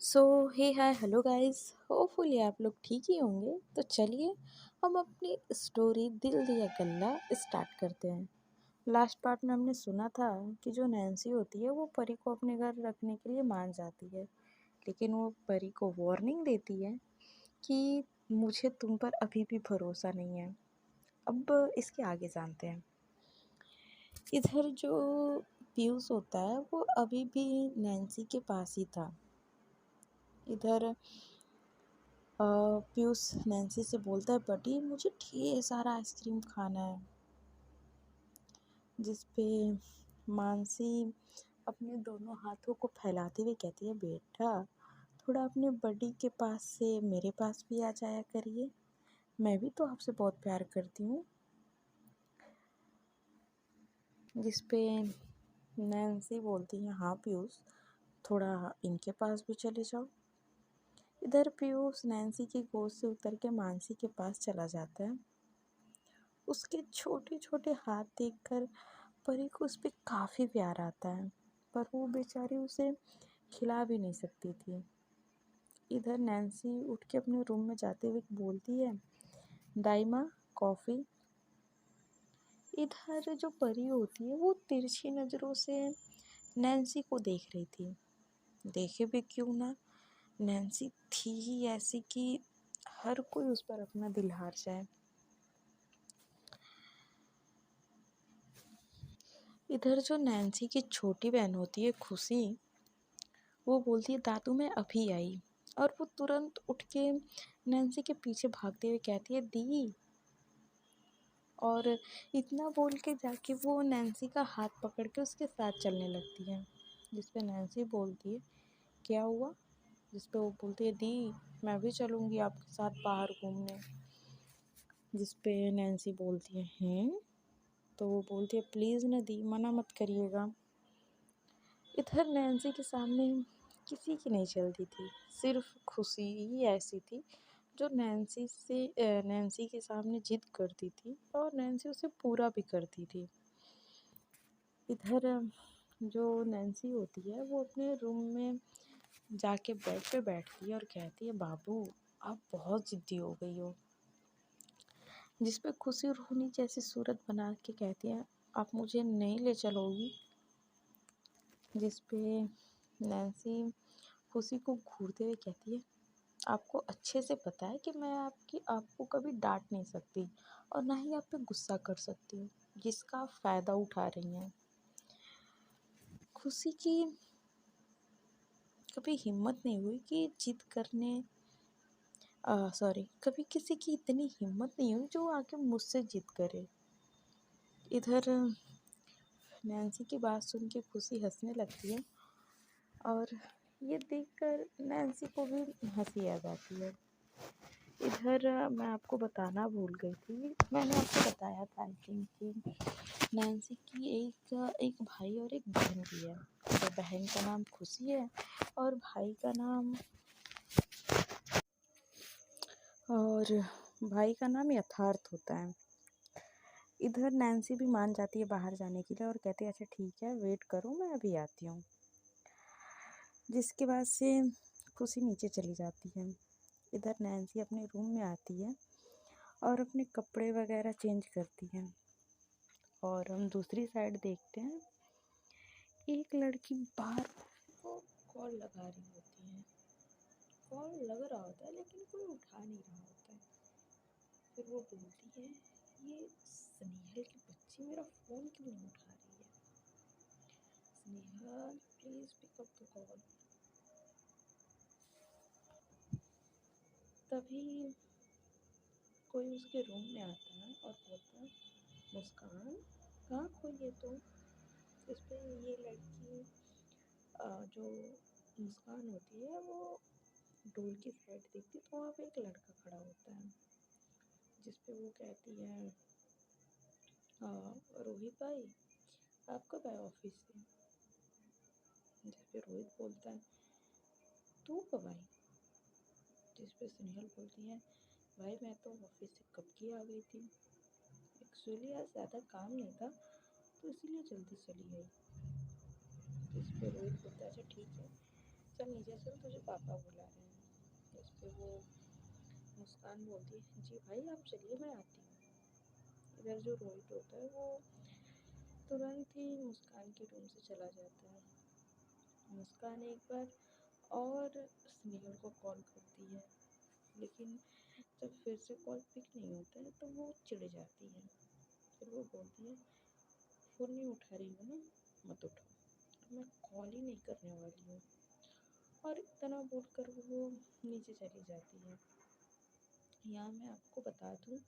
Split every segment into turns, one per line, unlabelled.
सो हे hi hello guys. Hopefully आप लोग ठीक ही होंगे। तो चलिए हम अपनी स्टोरी दिल दिया गल्ला स्टार्ट करते हैं। लास्ट पार्ट में हमने सुना था कि जो नैन्सी होती है वो परी को अपने घर रखने के लिए मान जाती है, लेकिन वो परी को वार्निंग देती है कि मुझे तुम पर अभी भी भरोसा नहीं है। अब इसके आगे जानते हैं। इधर जो पीयूष होता है वो अभी भी नैन्सी के पास ही था। इधर पीयूष नैन्सी से बोलता है, बटी मुझे ढेर सारा आइसक्रीम खाना है। जिस पे मानसी अपने दोनों हाथों को फैलाते हुए कहती है, बेटा थोड़ा अपने बडी के पास से मेरे पास भी आ जाया करिए, मैं भी तो आपसे बहुत प्यार करती हूँ। जिस पे नैन्सी बोलती है, हाँ पीयूष थोड़ा इनके पास भी चले जाओ। इधर पीयूष नैन्सी की गोद से उतर के मानसी के पास चला जाता है। उसके छोटे छोटे हाथ देखकर परी को उस पर काफ़ी प्यार आता है, पर वो बेचारी उसे खिला भी नहीं सकती थी। इधर नैन्सी उठ के अपने रूम में जाते हुए बोलती है, दाइमा कॉफ़ी। इधर जो परी होती है वो तिरछी नज़रों से नैन्सी को देख रही थी। देखे भी क्यों ना, नैन्सी थी ही ऐसी कि हर कोई उस पर अपना दिल हार जाए। इधर जो नैन्सी की छोटी बहन होती है खुशी, वो बोलती है, दादू मैं अभी आई। और वो तुरंत उठ के नैन्सी के पीछे भागते हुए कहती है, दी। और इतना बोल के जाके वो नैन्सी का हाथ पकड़ के उसके साथ चलने लगती है। जिस पे नैन्सी बोलती है, क्या हुआ? जिस पे वो बोलती है, दी मैं भी चलूँगी आपके साथ बाहर घूमने। जिस पे नैन्सी बोलती है, हैं? तो वो बोलती है, प्लीज़ ना दी, मना मत करिएगा। इधर नैन्सी के सामने किसी की नहीं चलती थी, सिर्फ खुशी ही ऐसी थी जो नैन्सी के सामने जिद करती थी और नैन्सी उसे पूरा भी करती थी। इधर जो नैन्सी होती है वो अपने रूम में जाके बेड पे बैठती है और कहती है, बाबू आप बहुत ज़िद्दी हो गई हो। जिस पे खुशी रोनी जैसी सूरत बना के कहती है, आप मुझे नहीं ले चलोगी? जिस पे नैन्सी खुशी को घूरते हुए कहती है, आपको अच्छे से पता है कि मैं आपको कभी डांट नहीं सकती और ना ही आप पे गुस्सा कर सकती हूँ, जिसका आप फ़ायदा उठा रही हैं। खुशी की कभी हिम्मत नहीं हुई कि जिद करने कभी किसी की इतनी हिम्मत नहीं हुई जो आके मुझसे जिद करे। इधर नैन्सी की बात सुन के खुशी हंसने लगती है और ये देखकर नैन्सी को भी हंसी आ जाती है। इधर मैं आपको बताना भूल गई थी, मैंने आपको बताया था आई थिंक कि नैन्सी की एक भाई और एक बहन भी है। तो बहन का नाम खुशी है और भाई का नाम यथार्थ होता है। इधर नैन्सी भी मान जाती है बाहर जाने के लिए और कहती है, अच्छा ठीक है वेट करो मैं अभी आती हूँ। जिसके बाद से खुशी नीचे चली जाती है। इधर नैन्सी अपने रूम में आती है और अपने कपड़े वगैरह चेंज करती है। और हम दूसरी साइड देखते हैं, एक लड़की बार को कॉल लगा रही होती है। कॉल लग रहा होता है लेकिन कोई उठा नहीं रहा होता है। फिर वो बोलती है, ये स्नेहल की बच्ची मेरा फ़ोन क्यों नहीं उठा रही है? Snehal please pick up the call. तभी कोई उसके रूम में आता है और बोलता है, मुस्कान कहाँ खोई है तुम? इस पे ये लड़की जो मुस्कान होती है वो डोर की साइड देखती तो वहाँ पे एक लड़का खड़ा होता है। जिस पे वो कहती है, रोहित भाई आप कब आए ऑफिस से? जिस पे रोहित बोलता है, तू कब आई? जिस पे स्नेहल बोलती है, भाई मैं तो ऑफिस से कब की आ गई थी, एक्चुअली आज ज़्यादा काम नहीं था तो इसीलिए जल्दी चली गई। जिस पे रोहित बोलता है, अच्छा ठीक है चल नीचे चल, तुझे पापा बुला रहे हैं। इस पे वो मुस्कान बोलती है, जी भाई आप चलिए, मैं आती हूँ। इधर जो रोहित होता है वो तुरंत ही मुस्कान के रूम से चला जाता है। मुस्कान एक बार और स्नेहल को कॉल करती है, लेकिन जब फिर से कॉल पिक नहीं होता है तो वो चिढ़ जाती है। फिर वो बोलती है, फ़ोन नहीं उठा रही हो ना, मत उठाओ, मैं कॉल ही नहीं करने वाली हूँ। और इतना बोलकर वो नीचे चली जाती है। यहाँ मैं आपको बता दूँ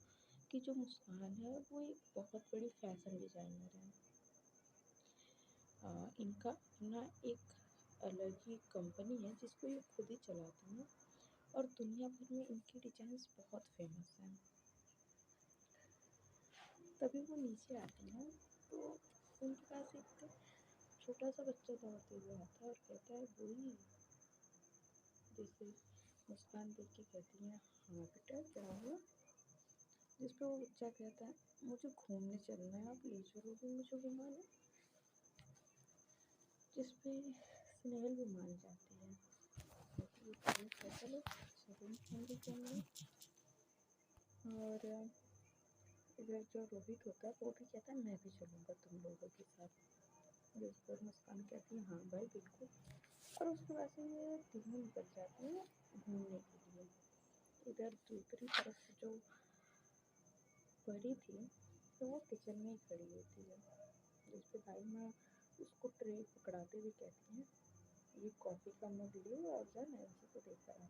कि जो मुस्कान है वो एक बहुत बड़ी फैशन डिज़ाइनर है। इनका अपना एक अलग ही कंपनी है जिसको ये खुद ही चलाती हैं, और दुनिया भर में इनकी डिज़ाइंस बहुत फेमस हैं। तभी वो नीचे आती हैं तो उनके पास एक छोटा सा बच्चा दौड़ते हुए आता है और कहता है, बुई। जैसे मुस्कान देख के कहती है, हाँ बेटा क्या हुआ? जिस पे वो बच्चा कहता है, मुझे घूमने चलना है, आप ले चलोगे मुझे घुमाने? जिस पे स्नेहल भी मान जाती है, कहती है ठीक है चलो चलेंगे घूमने। और इधर जो रोहित होता है वो भी कहता है, मैं भी चलूँगा तुम लोगों के साथ। जिस पर मुस्कान कहती है, हाँ भाई बिल्कुल। और उसके बाद से ये तीनों निकल जाते हैं घूमने के लिए। इधर दूसरी तरफ जो परी थी तो वो किचन में ही खड़ी होती है, जिस पे दाई माँ उसको ट्रे पकड़ाते हुए कहती हैं, ये कॉफ़ी का मग ले और जा नैन्सी को देकर आ।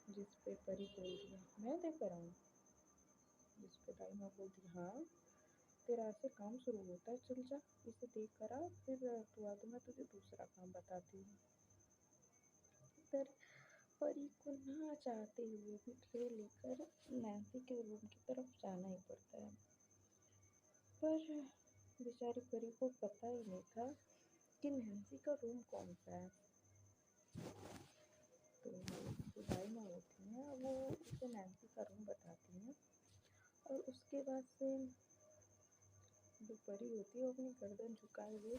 जिस पे परी बोलती है, मैं देकर आऊँ? जिस पे दाई माँ बोलती है, हाँ तेरा ऐसे काम शुरू होता है, चल जा इसे देख कर आ, फिर तू आ तो मैं तुझे दूसरा काम बताती हूँ। इधर परी को ना चाहते हुए भी ट्रे लेकर नैन्सी के रूम की तरफ जाना ही पड़ता है। पर बेचारी परी को पता ही नहीं था कि नैन्सी का रूम कौन सा है। तो जो दाई माँ होती हैं वो उसे नैन्सी का रूम बताती हैं, और उसके बाद से जो परी होती है वो अपनी गर्दन झुकाए हुए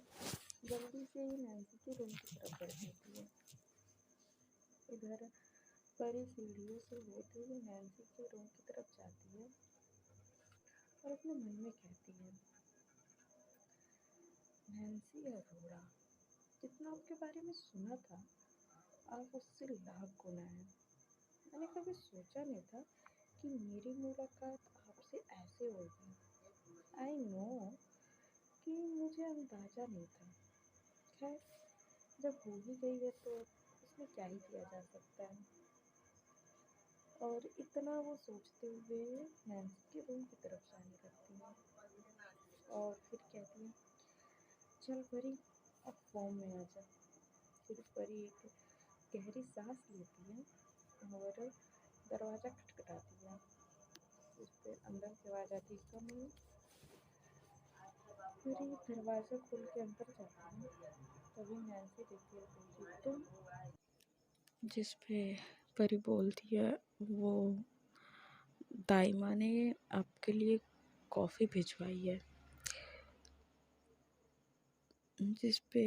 जल्दी से ही नैन्सी के रूम की तरफ बढ़ जाती है। इधर परी सीढ़ियों से होते हुए नैन्सी के रूम की तरफ जाती है और अपने मन में कहती है, नैन्सी अरोड़ा, जितना आपके बारे में सुना था आप उससे लाख गुना है। मैंने कभी सोचा नहीं था कि मेरी मुलाकात आपसे ऐसे होगी। आई नो कि मुझे अंदाज़ा नहीं था। खैर, जब हो ही गई है तो उसमें क्या ही किया जा सकता है। और इतना वो सोचते हुए नैन्सी के रूम की तरफ जाने लगती है और फिर कहती है, चल परी अब फॉर्म में आ जा। फिर परी एक गहरी सांस लेती है और दरवाज़ा खटखटाती है। उस पर अंदर से आवाज़ आती है, कम इन। परी दरवाज़ा खोल के अंदर जाती है, तभी नैन्सी देखती है, बोलती, तुम? जिस पे परी बोलती है, वो दाई माँ ने आपके लिए कॉफ़ी भिजवाई है। जिस पे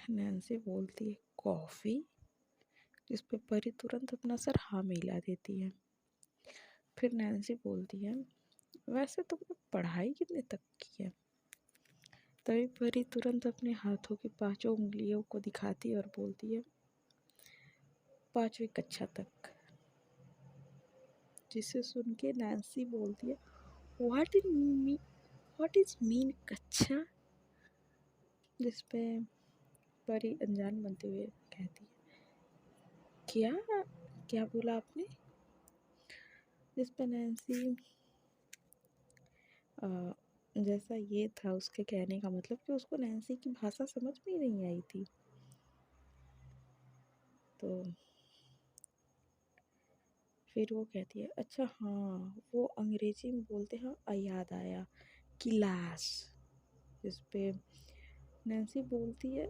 नैन्सी बोलती है, कॉफ़ी? जिस पे परी तुरंत अपना सर हाँ में हिला देती है। फिर नैन्सी बोलती है, वैसे तुमने पढ़ाई कितने तक की है? तभी परी तुरंत अपने हाथों की पांचों उंगलियों को दिखाती है और बोलती है, 5वीं कक्षा तक। जिसे सुन के नैन्सी बोलती है, what in me what is mean कक्षा? जिस पे परी अनजान बनते हुए कहती है, क्या क्या बोला आपने? जिस पे नैन्सी जैसा ये था उसके कहने का मतलब कि उसको नैन्सी की भाषा समझ में ही नहीं आई थी। तो फिर वो कहती है, अच्छा हाँ वो अंग्रेजी में बोलते हैं, याद आया, क्लास। जिस पे नैन्सी बोलती है,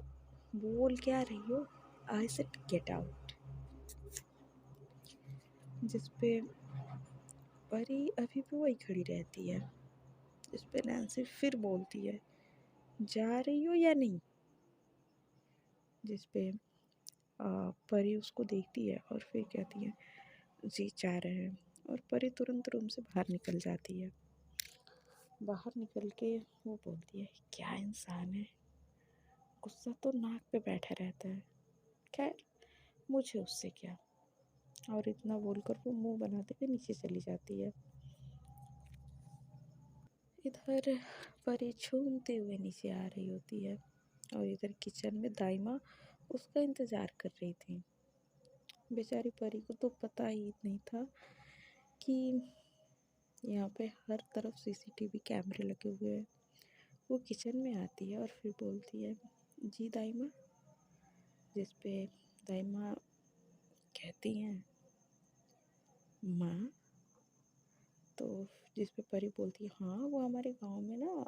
बोल क्या रही हो? I said get out. जिस पे परी अभी भी वही खड़ी रहती है। जिस पे नैन्सी फिर बोलती है, जा रही हो या नहीं? जिस पे परी उसको देखती है और फिर कहती है जी जा रहे हैं, और परी तुरंत रूम से बाहर निकल जाती है। बाहर निकल के वो बोलती है क्या इंसान है, गुस्सा तो नाक पे बैठा रहता है, खैर मुझे उससे क्या। और इतना बोलकर वो मुंह बनाते हुए नीचे चली जाती है। इधर परी झूमते हुए नीचे आ रही होती है और इधर किचन में दाई माँ उसका इंतज़ार कर रही थी। बेचारी परी को तो पता ही नहीं था कि यहाँ पे हर तरफ सीसीटीवी कैमरे लगे हुए हैं। वो किचन में आती है और फिर बोलती है जी दाई माँ, जिस पे दाई माँ कहती हैं माँ, तो जिस पे परी बोलती है हाँ वो हमारे गांव में ना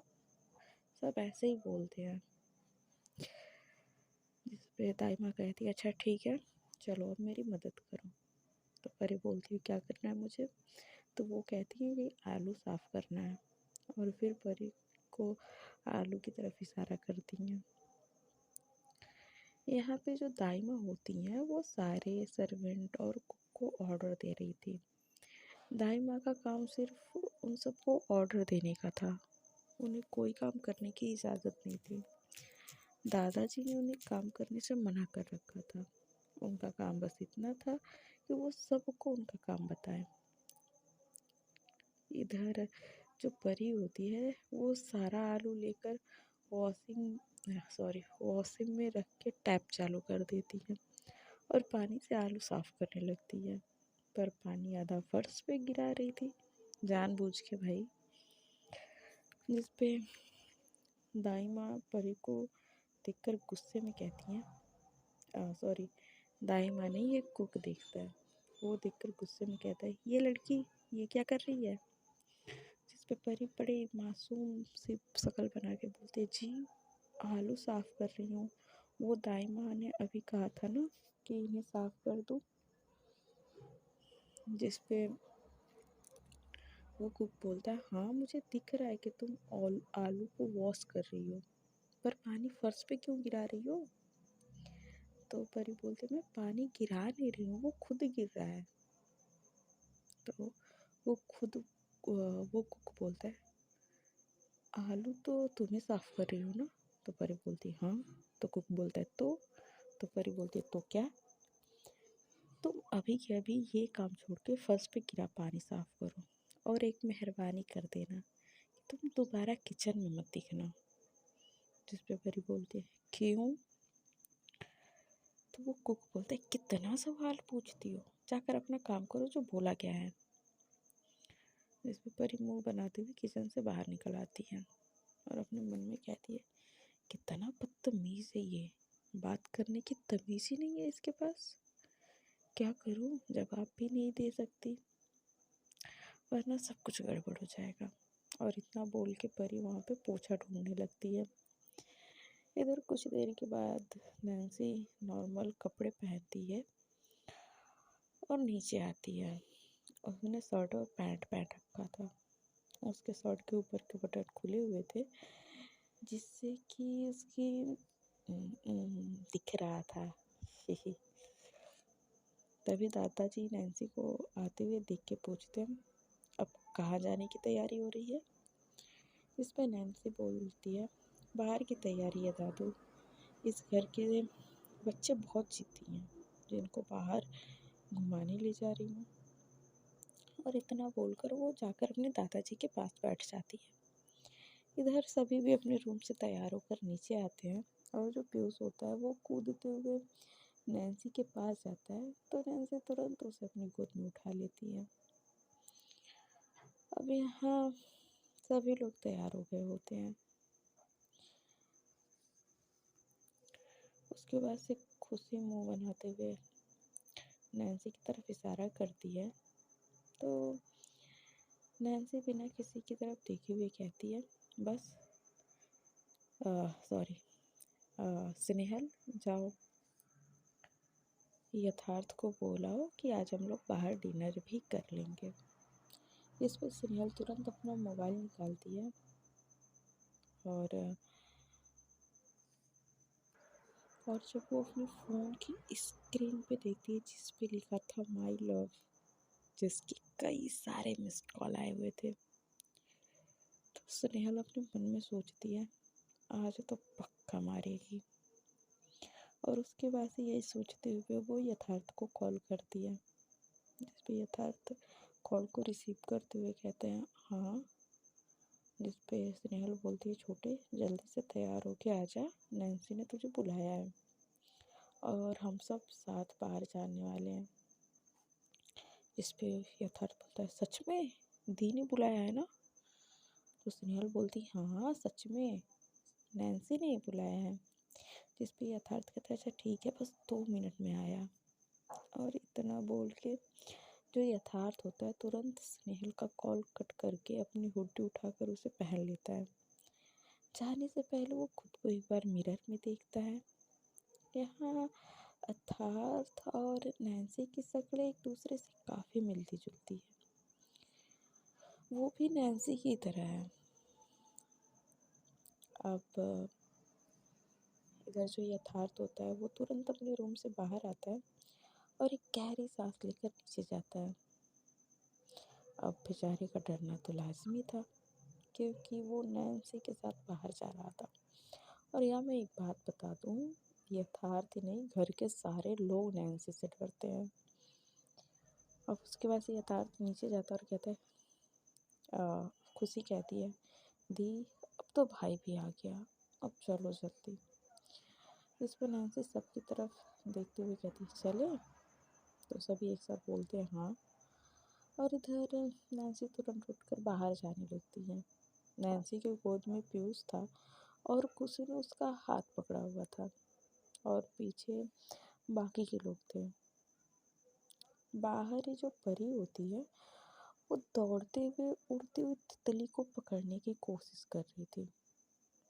सब ऐसे ही बोलते हैं। जिस पे दाई माँ कहती है अच्छा ठीक है चलो अब मेरी मदद करो। तो परी बोलती है क्या करना है मुझे, तो वो कहती है कि आलू साफ़ करना है, और फिर परी को आलू की तरफ इशारा करती हैं। यहाँ पे जो दाई माँ होती हैं वो सारे सर्वेंट और कुक को ऑर्डर दे रही थी। दाई माँ का काम सिर्फ उन सबको ऑर्डर देने का था, उन्हें कोई काम करने की इजाज़त नहीं थी। दादाजी ने उन्हें काम करने से मना कर रखा था। उनका काम बस इतना था कि वो सबको उनका काम बताएं। इधर जो परी होती है वो सारा आलू लेकर वॉशिंग में रख के टैप चालू कर देती है और पानी से आलू साफ़ करने लगती है। पर पानी आधा फर्श पे गिरा रही थी जानबूझ के भाई। जिस पे दाई माँ परी को देखकर गुस्से में कहती हैं दाई माँ नहीं, ये कुक देखता है। वो देखकर गुस्से में कहता है ये लड़की ये क्या कर रही है। जिस पे परी बड़े मासूम सी शक्ल बना के बोलते है जी आलू साफ़ कर रही हूँ, वो दाई माँ ने अभी कहा था ना कि इन्हें साफ़ कर दूँ। जिस पे वो कुक बोलता है हाँ मुझे दिख रहा है कि तुम आलू को वॉश कर रही हो, पर पानी फर्श पे क्यों गिरा रही हो। तो परी बोलती मैं पानी गिरा नहीं रही हूँ, वो खुद गिर रहा है। तो वो खुद वो कुक बोलता है आलू तो तुम्हें साफ़ कर रही हो ना। तो परी बोलती है हाँ। तो कुक बोलता है तो परी बोलती है तो क्या, तुम अभी के अभी ये काम छोड़ के फर्श पे गिरा पानी साफ़ करो, और एक मेहरबानी कर देना कि तुम दोबारा किचन में मत दिखना। जिस पे परी बोलती है क्यों। तो वो कुक बोलता है कितना सवाल पूछती हो, जाकर अपना काम करो जो बोला गया है। जिस पे परी मुंह बनाते हुए किचन से बाहर निकल आती है और अपने मन में कहती है कितना बदतमीज़ है ये, बात करने की तमीज़ ही नहीं है इसके पास। क्या करूं, जवाब भी नहीं दे सकती वरना सब कुछ गड़बड़ हो जाएगा। और इतना बोल के परी वहाँ पे पोछा ढूंढने लगती है। इधर कुछ देर के बाद नैन्सी नॉर्मल कपड़े पहनती है और नीचे आती है। उसने शर्ट और पैंट पहन रखा था, उसके शर्ट के ऊपर के बटन खुले हुए थे जिससे कि उसकी दिख रहा था। तभी दादाजी नैन्सी को आते हुए देख के पूछते हैं अब कहाँ जाने की तैयारी हो रही है। इस पर नैन्सी बोलती है बाहर की तैयारी है दादू, इस घर के बच्चे बहुत जिद्दी हैं जिनको बाहर घुमाने ले जा रही हूँ। और इतना बोलकर वो जाकर अपने दादाजी के पास बैठ जाती है। इधर सभी भी अपने रूम से तैयार होकर नीचे आते हैं और जो पीयूष होता है वो कूदते हुए नैन्सी के पास जाता है, तो नैन्सी तुरंत उसे अपनी गोद में उठा लेती है। अब यहाँ सभी लोग तैयार हो गए होते हैं। उसके बाद से खुशी मुंह बनाते हुए नैन्सी की तरफ इशारा करती है, तो नैन्सी बिना किसी की तरफ देखे हुए कहती है बस सॉरी स्नेहल जाओ यथार्थ को बोलाओ कि आज हम लोग बाहर डिनर भी कर लेंगे। इस पर स्नेहल तुरंत अपना मोबाइल निकालती है और और जब वो अपने फ़ोन की स्क्रीन पे देखती है जिस पे लिखा था माई लव, जिसके कई सारे मिस्ड कॉल आए हुए थे, तो स्नेहल अपने मन में सोचती है आज तो पक्का मारेगी। और उसके बाद से यही सोचते हुए वो यथार्थ को कॉल करती है, जिस पे यथार्थ कॉल को रिसीव करते हुए कहते हैं हाँ। जिस पे स्नेहल बोलती है छोटे जल्दी से तैयार होके आ जा, नैन्सी ने तुझे बुलाया है और हम सब साथ बाहर जाने वाले हैं। इस पे यथार्थ बोलता है सच में, दी ने बुलाया है ना? तो स्नेहल बोलती हाँ हाँ सच में, नैन्सी ने ही बुलाया है। जिस पे यथार्थ कहता है अच्छा ठीक है बस 2 मिनट में आया। और इतना बोल के जो यथार्थ होता है तुरंत स्नेहल का कॉल कट करके अपनी हुड्डी उठाकर उसे पहन लेता है। जाने से पहले वो खुद को एक बार मिरर में देखता है। यहाँ यथार्थ और नैन्सी की शक्लें एक दूसरे से काफ़ी मिलती जुलती है। वो भी नैन्सी की तरह है। अब इधर जो यथार्थ होता है वो तुरंत अपने रूम से बाहर आता है और एक गहरी सांस लेकर नीचे जाता है। अब बेचारे का डरना तो लाजमी था क्योंकि वो नैन्सी के साथ बाहर जा रहा था। और यहाँ मैं एक बात बता दूँ, यथार्थ ही नहीं घर के सारे लोग नैन्सी से डरते हैं। अब उसके बाद से यथार्थ नीचे जाता है और कहता है खुशी कहती है दी अब तो भाई भी आ गया, अब चलो जल्दी। इस पर नैन्सी सबकी तरफ देखते हुए कहती है चले। तो सभी एक साथ बोलते हैं हाँ। और इधर नैन्सी तुरंत उठकर बाहर जाने लगती है। नैन्सी के गोद में पीयूष था और खुशी ने उसका हाथ पकड़ा हुआ था और पीछे बाकी के लोग थे। बाहर ही जो परी होती है वो दौड़ते हुए उड़ती हुई तितली को पकड़ने की कोशिश कर रही थी,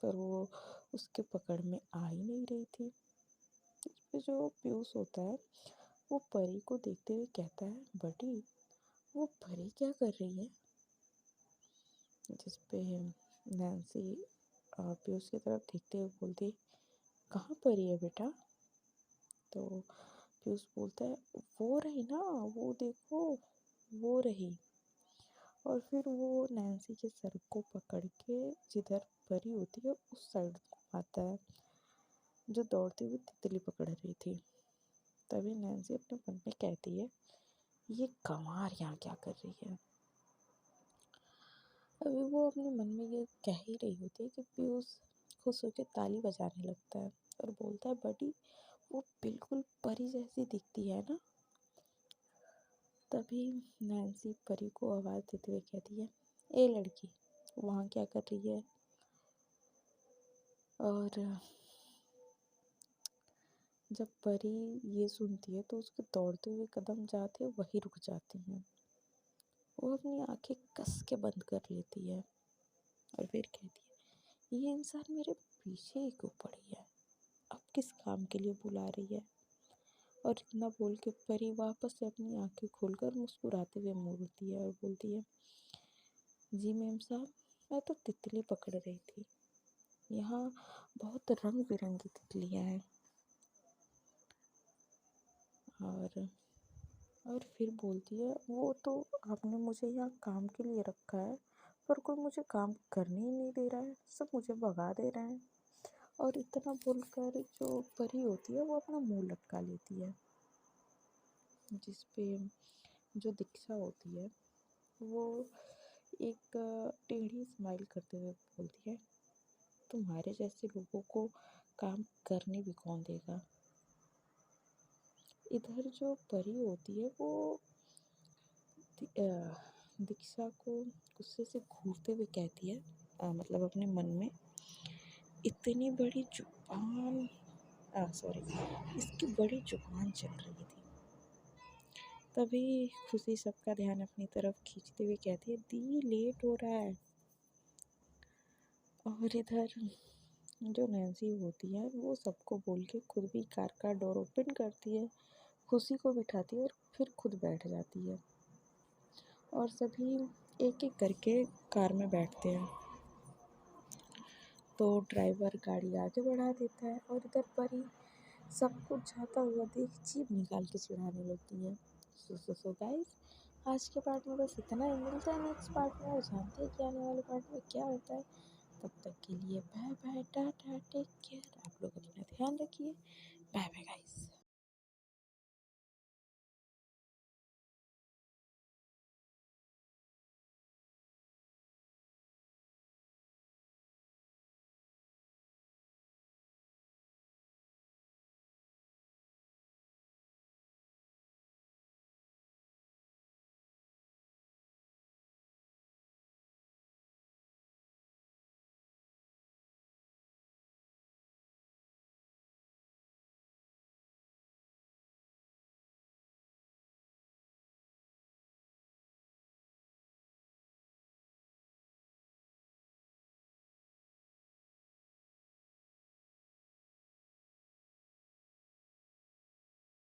पर वो उसके पकड़ में आ ही नहीं रही थी। इस पे जो पीयूष होता है वो परी को देखते हुए कहता है बटी वो परी क्या कर रही है? जिस पे नैन्सी पीयूष की तरफ देखते हुए बोलती कहाँ परी है बेटा? तो पीयूष बोलता है वो रही ना, वो देखो वो रही। और फिर वो नैन्सी के सर को पकड़ के जिधर परी होती है उस साइड घुमाता है जो दौड़ती हुई तितली पकड़ रही थी। तभी नैन्सी अपने मन में कहती है ये गंवार यहाँ क्या कर रही है? अभी वो अपने मन में ये कह ही रही होती है कि पीयूष खुश होकर ताली बजाने लगता है और बोलता है बड़ी वो बिल्कुल परी जैसी दिखती है ना? तभी नैन्सी परी को आवाज़ देते हुए कहती है ए लड़की वहाँ क्या कर रही है? और जब परी ये सुनती है तो उसके दौड़ते हुए कदम जाते वहीं रुक जाती हैं। वो अपनी आंखें कस के बंद कर लेती है और फिर कहती है ये इंसान मेरे पीछे ही क्यों पड़ी है, अब किस काम के लिए बुला रही है? और इतना बोल के परी वापस से अपनी आंखें खोलकर मुस्कुराते हुए मुड़ती है और बोलती है जी मेम साहब मैं तो तितली पकड़ रही थी, यहाँ बहुत रंग बिरंगी तितलियाँ हैं। और फिर बोलती है वो तो आपने मुझे यहाँ काम के लिए रखा है पर कोई मुझे काम करने ही नहीं दे रहा है, सब मुझे भगा दे रहे हैं। और इतना बोलकर जो परी होती है वो अपना मुंह लटका लेती है। जिस पे जो दीक्षा होती है वो एक टेढ़ी स्माइल करते हुए बोलती है तुम्हारे जैसे लोगों को काम करने भी कौन देगा? इधर जो परी होती है वो दीक्षा को गुस्से से घूरते हुए कहती है मतलब अपने मन में इतनी बड़ी जुबान सॉरी इसकी बड़ी जुबान चल रही थी। तभी खुशी सबका ध्यान अपनी तरफ खींचते हुए कहती है दी लेट हो रहा है। और इधर जो नैन्सी होती है वो सबको बोल के खुद भी कार का डोर ओपन करती है, खुशी को बिठाती है और फिर खुद बैठ जाती है और सभी एक एक करके कार में बैठते हैं। तो ड्राइवर गाड़ी आगे बढ़ा देता है और इधर परी सब कुछ जाता हुआ देख जीभ निकाल के चिढ़ाने लगती है। सो गाइस, आज के पार्ट में बस इतना ही। मिलता है नेक्स्ट पार्ट में और जानते हैं कि आने वाले पार्ट में क्या होता है। तब तक के लिए bye bye, tata, take care. आप लोग अपना ध्यान रखिए। Bye bye guys.